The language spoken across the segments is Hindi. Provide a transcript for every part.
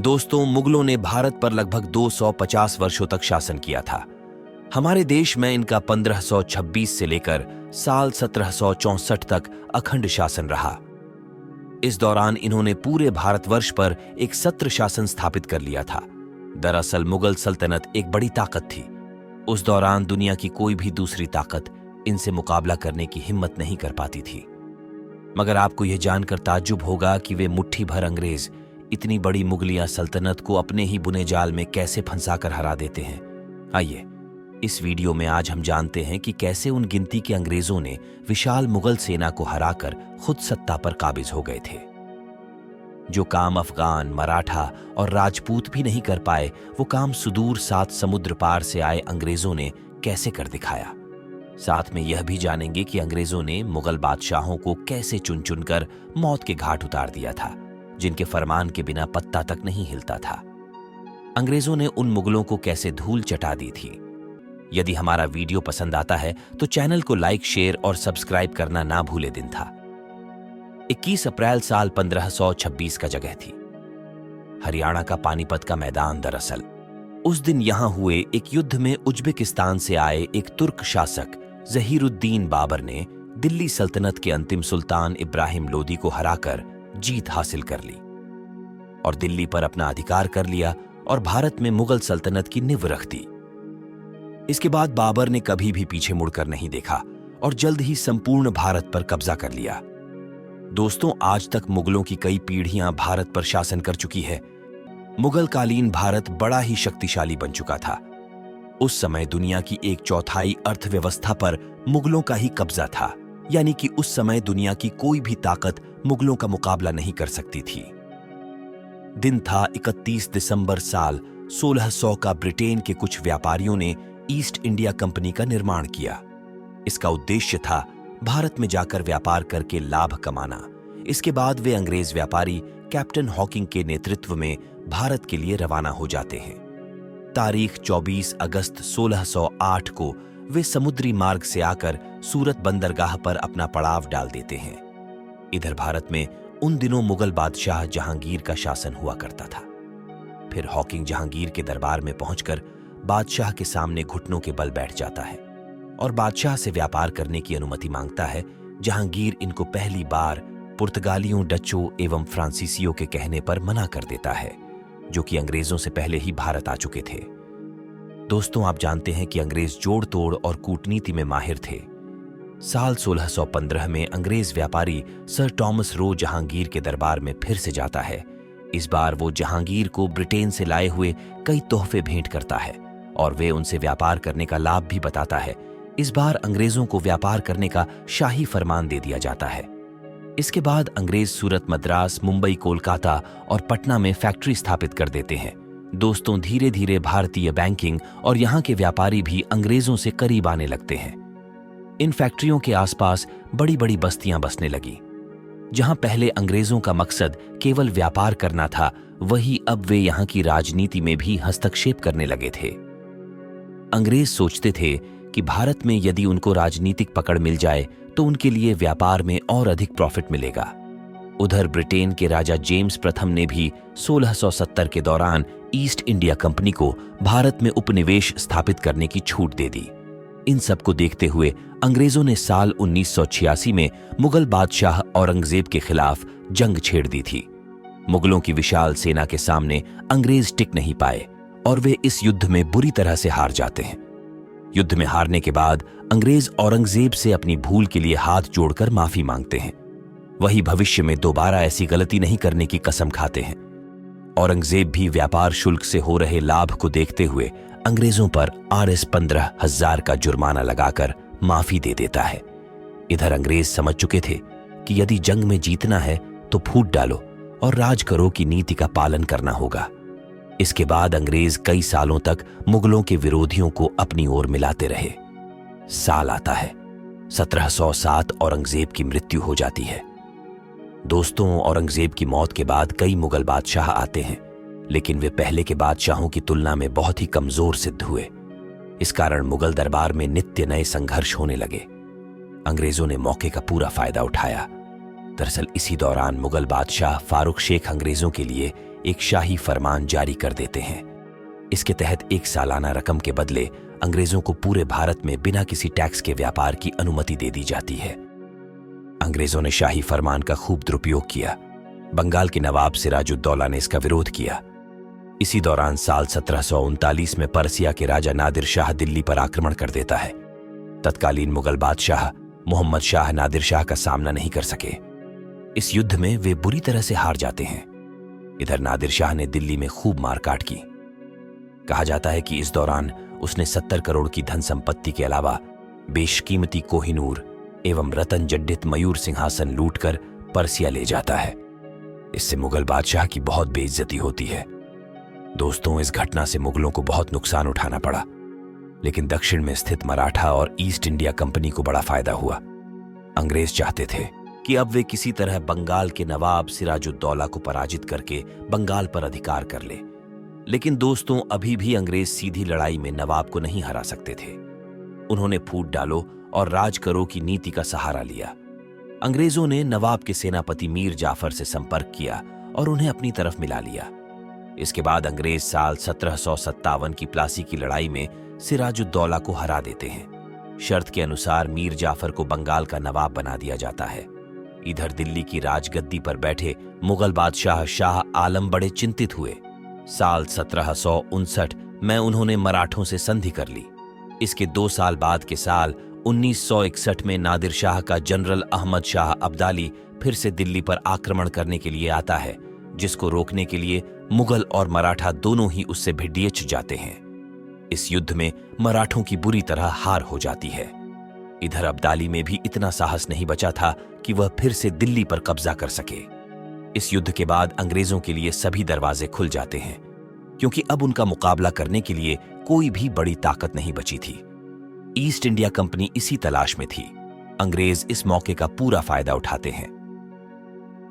दोस्तों, मुगलों ने भारत पर लगभग 250 वर्षों तक शासन किया था। हमारे देश में इनका 1526 से लेकर साल 1764 तक अखंड शासन रहा। इस दौरान इन्होंने पूरे भारतवर्ष पर एक सत्र शासन स्थापित कर लिया था। दरअसल मुगल सल्तनत एक बड़ी ताकत थी। उस दौरान दुनिया की कोई भी दूसरी ताकत इनसे मुकाबला करने की हिम्मत नहीं कर पाती थी। मगर आपको यह जानकर ताज्जुब होगा कि वे मुट्ठी भर अंग्रेज इतनी बड़ी मुगलिया सल्तनत को अपने ही बुने जाल में कैसे फंसाकर हरा देते हैं। आइए इस वीडियो में आज हम जानते हैं कि कैसे उन गिनती के अंग्रेजों ने विशाल मुगल सेना को हराकर खुद सत्ता पर काबिज हो गए थे। जो काम अफगान, मराठा और राजपूत भी नहीं कर पाए, वो काम सुदूर 7 समुद्र पार से आए अंग्रेजों ने कैसे कर दिखाया। साथ में यह भी जानेंगे कि अंग्रेजों ने मुगल बादशाहों को कैसे चुन चुनकर मौत के घाट उतार दिया था, जिनके फरमान के बिना पत्ता तक नहीं हिलता था। अंग्रेजों ने उन मुगलों को कैसे धूल चटा दी थी। यदि हमारा वीडियो पसंद आता है तो चैनल को लाइक, शेयर और सब्सक्राइब करना ना भूले। दिन था 21 अप्रैल साल 1526 का जगह थी हरियाणा का पानीपत का मैदान। दरअसल उस दिन यहां हुए एक युद्ध में उज्बेकिस्तान से आए एक तुर्क शासक जहीरुद्दीन बाबर ने दिल्ली सल्तनत के अंतिम सुल्तान इब्राहिम लोदी को हराकर जीत हासिल कर ली और दिल्ली पर अपना अधिकार कर लिया और भारत में मुगल सल्तनत की नींव रख दी। इसके बाद बाबर ने कभी भी पीछे मुड़कर नहीं देखा और जल्द ही संपूर्ण भारत पर कब्जा कर लिया। दोस्तों, आज तक मुगलों की कई पीढ़ियां भारत पर शासन कर चुकी है। मुगल कालीन भारत बड़ा ही शक्तिशाली बन चुका था। उस समय दुनिया की 1/4 अर्थव्यवस्था पर मुगलों का ही कब्जा था, यानी कि उस समय दुनिया की कोई भी ताकत मुगलों का मुकाबला नहीं कर सकती थी। दिन था 31 दिसंबर साल 1600 का। ब्रिटेन के कुछ व्यापारियों ने ईस्ट इंडिया कंपनी का निर्माण किया। इसका उद्देश्य था भारत में जाकर व्यापार करके लाभ कमाना। इसके बाद वे अंग्रेज व्यापारी कैप्टन हॉकिंग के नेतृत्व में भारत के लिए रवाना हो जाते हैं। तारीख 24 अगस्त 1608 को वे समुद्री मार्ग से आकर सूरत बंदरगाह पर अपना पड़ाव डाल देते हैं। इधर भारत में उन दिनों मुगल बादशाह जहांगीर का शासन हुआ करता था। फिर हॉकिंग जहांगीर के दरबार में पहुंचकर बादशाह के सामने घुटनों के बल बैठ जाता है और बादशाह से व्यापार करने की अनुमति मांगता है। जहांगीर इनको पहली बार पुर्तगालियों, डचों एवं फ्रांसीसियों के कहने पर मना कर देता है, जो कि अंग्रेजों से पहले ही भारत आ चुके थे। दोस्तों, आप जानते हैं कि अंग्रेज जोड़ तोड़ और कूटनीति में माहिर थे। साल 1615 में अंग्रेज व्यापारी सर टॉमस रो जहांगीर के दरबार में फिर से जाता है। इस बार वो जहांगीर को ब्रिटेन से लाए हुए कई तोहफे भेंट करता है और वे उनसे व्यापार करने का लाभ भी बताता है। इस बार अंग्रेजों को व्यापार करने का शाही फरमान दे दिया जाता है। इसके बाद अंग्रेज सूरत, मद्रास, मुंबई, कोलकाता और पटना में फैक्ट्री स्थापित कर देते हैं। दोस्तों, धीरे धीरे भारतीय बैंकिंग और यहाँ के व्यापारी भी अंग्रेजों से करीब आने लगते हैं। इन फैक्ट्रियों के आसपास बड़ी बड़ी बस्तियां बसने लगी। जहां पहले अंग्रेजों का मकसद केवल व्यापार करना था, वही अब वे यहाँ की राजनीति में भी हस्तक्षेप करने लगे थे। अंग्रेज सोचते थे कि भारत में यदि उनको राजनीतिक पकड़ मिल जाए तो उनके लिए व्यापार में और अधिक प्रॉफिट मिलेगा। उधर ब्रिटेन के राजा जेम्स प्रथम ने भी 1670 के दौरान ईस्ट इंडिया कंपनी को भारत में उपनिवेश स्थापित करने की छूट दे दी। इन सब को देखते हुए अंग्रेजों ने साल 1986 में मुगल बादशाह औरंगजेब के खिलाफ जंग छेड़ दी थी। मुगलों की विशाल सेना के सामने अंग्रेज टिक नहीं पाए और वे इस युद्ध में बुरी तरह से हार जाते हैं। युद्ध में हारने के बाद अंग्रेज औरंगजेब से अपनी भूल के लिए हाथ जोड़कर माफी मांगते हैं। वही भविष्य में दोबारा ऐसी गलती नहीं करने की कसम खाते हैं। औरंगजेब भी व्यापार शुल्क से हो रहे लाभ को देखते हुए अंग्रेजों पर Rs 15,000 का जुर्माना लगाकर माफी दे देता है। इधर अंग्रेज समझ चुके थे कि यदि जंग में जीतना है तो फूट डालो और राज करो की नीति का पालन करना होगा। इसके बाद अंग्रेज कई सालों तक मुगलों के विरोधियों को अपनी ओर मिलाते रहे। साल आता है 1707, औरंगजेब की मृत्यु हो जाती है। दोस्तों, औरंगजेब की मौत के बाद कई मुगल बादशाह आते हैं, लेकिन वे पहले के बादशाहों की तुलना में बहुत ही कमजोर सिद्ध हुए। इस कारण मुगल दरबार में नित्य नए संघर्ष होने लगे। अंग्रेजों ने मौके का पूरा फायदा उठाया। दरअसल इसी दौरान मुगल बादशाह फारूक शेख अंग्रेजों के लिए एक शाही फरमान जारी कर देते हैं। इसके तहत 1 सालाना रकम के बदले अंग्रेजों को पूरे भारत में बिना किसी टैक्स के व्यापार की अनुमति दे दी जाती है। अंग्रेजों ने शाही फरमान का खूब दुरुपयोग किया। बंगाल के नवाब सिराजुद्दौला ने इसका विरोध किया। इसी दौरान साल 1739 में पर्सिया के राजा नादिर शाह दिल्ली पर आक्रमण कर देता है। तत्कालीन मुगल बादशाह मोहम्मद शाह नादिर शाह का सामना नहीं कर सके। इस युद्ध में वे बुरी तरह से हार जाते हैं। इधर नादिर शाह ने दिल्ली में खूब मारकाट की। कहा जाता है कि इस दौरान उसने 70 करोड़ की धन संपत्ति के अलावा बेशकीमती कोहिनूर एवं रतन जड्डित मयूर सिंहासन लूटकर पर्सिया ले जाता है। इससे मुगल बादशाह की बहुत बेइज्जती होती है। दोस्तों, इस घटना से मुगलों को बहुत नुकसान उठाना पड़ा, लेकिन दक्षिण में स्थित मराठा और ईस्ट इंडिया कंपनी को बड़ा फायदा हुआ। अंग्रेज चाहते थे कि अब वे किसी तरह बंगाल के नवाब सिराजुद्दौला को पराजित करके बंगाल पर अधिकार कर ले। लेकिन दोस्तों, अभी भी अंग्रेज सीधी लड़ाई में नवाब को नहीं हरा सकते थे। उन्होंने फूट डालो और राज करो की नीति का सहारा लिया। अंग्रेजों ने नवाब के सेनापति मीर जाफर से संपर्क किया और उन्हें अपनी तरफ मिला लिया। इसके बाद अंग्रेज साल 1757 की प्लासी की लड़ाई में सिराजुद्दौला को हरा देते हैं। शर्त के अनुसार मीर जाफर को बंगाल का नवाब बना दिया जाता है। इधर दिल्ली की राजगद्दी पर बैठे मुगल बादशाह शाह आलम बड़े चिंतित हुए। साल 1759 में उन्होंने मराठों से संधि कर ली। इसके 2 साल बाद के साल 1961 में नादिर शाह का जनरल अहमद शाह अब्दाली फिर से दिल्ली पर आक्रमण करने के लिए आता है, जिसको रोकने के लिए मुगल और मराठा दोनों ही उससे भिड़ियच जाते हैं। इस युद्ध में मराठों की बुरी तरह हार हो जाती है। इधर अब्दाली में भी इतना साहस नहीं बचा था कि वह फिर से दिल्ली पर कब्जा कर सके। इस युद्ध के बाद अंग्रेजों के लिए सभी दरवाजे खुल जाते हैं, क्योंकि अब उनका मुकाबला करने के लिए कोई भी बड़ी ताकत नहीं बची थी। ईस्ट इंडिया कंपनी इसी तलाश में थी। अंग्रेज इस मौके का पूरा फायदा उठाते हैं।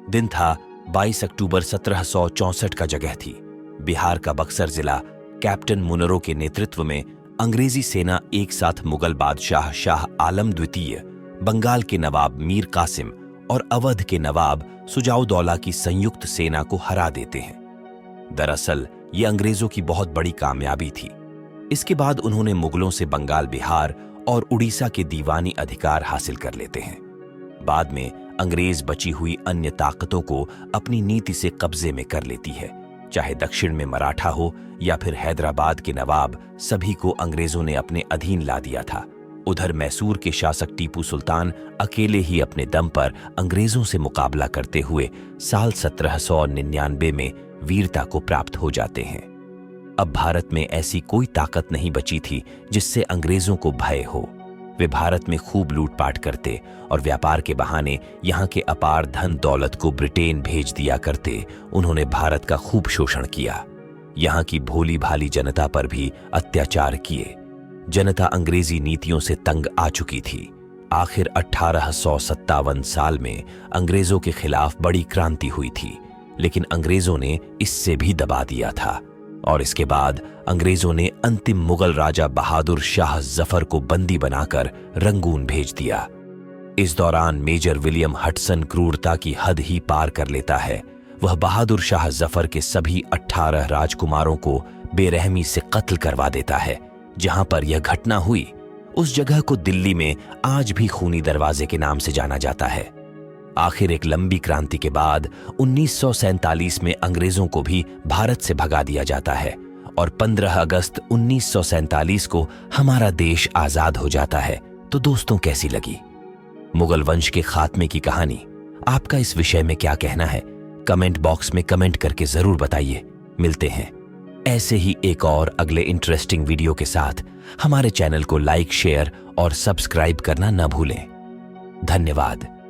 दिन था 22 अक्टूबर 1764 का जगह थी। बिहार का बक्सर जिला कैप्टन मुनरो के नेतृत्व में अंग्रेजी सेना एक साथ मुगल बादशाह शाह आलम द्वितीय, बंगाल के नवाब मीर कासिम और अवध के नवाब सुजाउदौला की संयुक्त सेना को हरा देते हैं। दरअसल ये अंग्रेजों की बहुत बड़ी कामयाबी थी। इसके बाद उन्होंने मुगलों से बंगाल, बिहार और उड़ीसा के दीवानी अधिकार हासिल कर लेते हैं। बाद में अंग्रेज बची हुई अन्य ताकतों को अपनी नीति से कब्जे में कर लेती है। चाहे दक्षिण में मराठा हो या फिर हैदराबाद के नवाब, सभी को अंग्रेजों ने अपने अधीन ला दिया था। उधर मैसूर के शासक टीपू सुल्तान अकेले ही अपने दम पर अंग्रेजों से मुकाबला करते हुए साल 1799 में वीरता को प्राप्त हो जाते हैं। अब भारत में ऐसी कोई ताकत नहीं बची थी जिससे अंग्रेजों को भय हो। वे भारत में खूब लूटपाट करते और व्यापार के बहाने यहाँ के अपार धन दौलत को ब्रिटेन भेज दिया करते। उन्होंने भारत का खूब शोषण किया। यहाँ की भोली भाली जनता पर भी अत्याचार किए। जनता अंग्रेजी नीतियों से तंग आ चुकी थी। आखिर 1857 साल में अंग्रेजों के खिलाफ बड़ी क्रांति हुई थी, लेकिन अंग्रेजों ने इससे भी दबा दिया था। और इसके बाद अंग्रेजों ने अंतिम मुगल राजा बहादुर शाह जफर को बंदी बनाकर रंगून भेज दिया। इस दौरान मेजर विलियम हडसन क्रूरता की हद ही पार कर लेता है। वह बहादुर शाह जफर के सभी 18 राजकुमारों को बेरहमी से कत्ल करवा देता है। जहां पर यह घटना हुई, उस जगह को दिल्ली में आज भी खूनी दरवाजे के नाम से जाना जाता है। आखिर एक लंबी क्रांति के बाद 1947 में अंग्रेजों को भी भारत से भगा दिया जाता है और 15 अगस्त 1947 को हमारा देश आजाद हो जाता है। तो दोस्तों, कैसी लगी मुगल वंश के खात्मे की कहानी? आपका इस विषय में क्या कहना है? कमेंट बॉक्स में कमेंट करके जरूर बताइए। मिलते हैं ऐसे ही एक और अगले इंटरेस्टिंग वीडियो के साथ। हमारे चैनल को लाइक, शेयर और सब्सक्राइब करना न भूलें। धन्यवाद।